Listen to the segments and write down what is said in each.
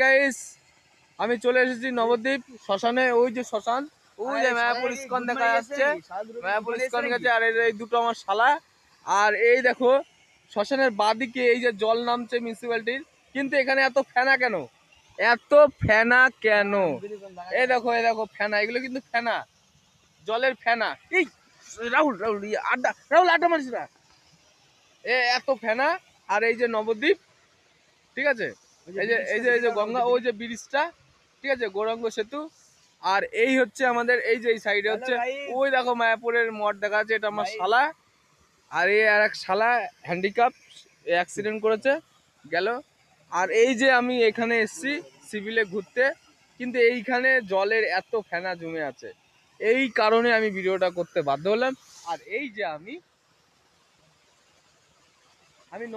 Guys, আমি চলে এসেছি নবদ্বীপ শ্মশানে। ওই যে শ্মশান, ওই যে মায়াপুর ইস্কন দেখা যাচ্ছে। মায়াপুর ইস্কন গেছে, আর এই দুটো আমার শালা। আর এই দেখো শ্মশানের বাদিকে এই যে জল নামছে মিউনিসিপ্যালিটির, কিন্তু এখানে এত ফেনা কেন? এত ফেনা কেন? এই দেখো ফেনা, এগুলো কিন্তু ফেনা, জলের ফেনা। এই রাহুল রাহুল আড্ডা মারিস না। এত ফেনা। আর এই যে নবদ্বীপ, ঠিক আছে, এই যে গঙ্গা, ওই যে ব্রিজটা, ঠিক আছে, গৌরাঙ্গ সেতু। আর এই হচ্ছে আমাদের এই যে এই সাইডে হচ্ছে, ওই দেখো মায়াপুরের মঠ দেখা যাচ্ছে, এটা আমার শালা। আর এই আর এক শালা হ্যান্ডিক্যাপ, অ্যাক্সিডেন্ট করেছে, গেল। আর এই যে আমি এখানে এসছি সিভিলে ঘুরতে, কিন্তু এইখানে জলের এত ফেনা জমে আছে, এই কারণে আমি ভিডিওটা করতে বাধ্য হলাম। আর এই যে আমি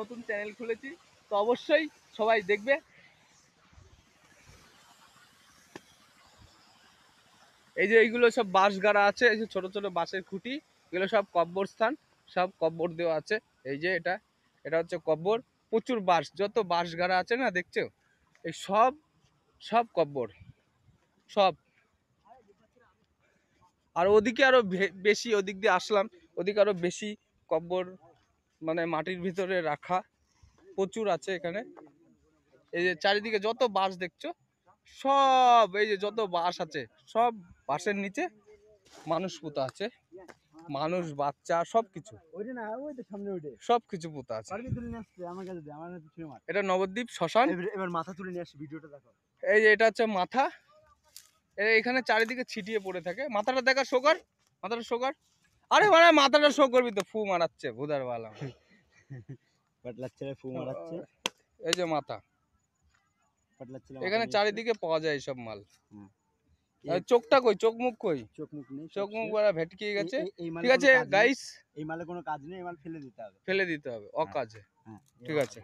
নতুন চ্যানেল খুলেছি, তো অবশ্যই সবাই দেখবে। এই যে এইগুলো সব বাঁশ গাড়া আছে, এই যে ছোট ছোট বাঁশের খুঁটি, এগুলো সব কব্বরস্থান, সব কব্বর দেওয়া আছে। এই যে এটা হচ্ছে কব্বর। প্রচুর বাঁশ, যত বাঁশ গাড়া আছে না দেখছো, এই সব সব কব্বর সব। আর ওদিকে আরো বেশি, ওদিক দিয়ে আসলাম, ওদিকে আরো বেশি কব্বর, মানে মাটির ভিতরে রাখা প্রচুর আছে এখানে। এই যে চারিদিকে যত বাঁশ দেখছো, সব এই যে যত বাঁশ আছে, সব বাঁশের নিচে মানুষ পুঁতা আছে, মানুষ, বাচ্চা, সবকিছু, সবকিছু পুঁতা আছে। এটা নবদ্বীপ শ্মশান। এবার মাথা তুলে নিয়ে আসি, ভিডিওটা দেখো। এই যে এটা হচ্ছে মাথা, এখানে চারিদিকে ছিটিয়ে পড়ে থাকে। মাথাটা দেখা, শো কর, মাথাটা শো কর। আরে মানে মাথাটা শো করবি তো, ফু মারাচ্ছে ভুদার বালা। ফু মারাচ্ছে। এই যে মাথা, এখানে চারিদিকে পাওয়া যায় এইসব মাল। চোখটা কই, চোখ মুখ কই? চোখ মুখ নেই, চোখ মুখ বড় ভেটকে গেছে। ঠিক আছে আছে গাইস, এই মালে কোনো কাজ নেই, এই মাল ফেলে দিতে হবে, অকাজে। ঠিক আছে।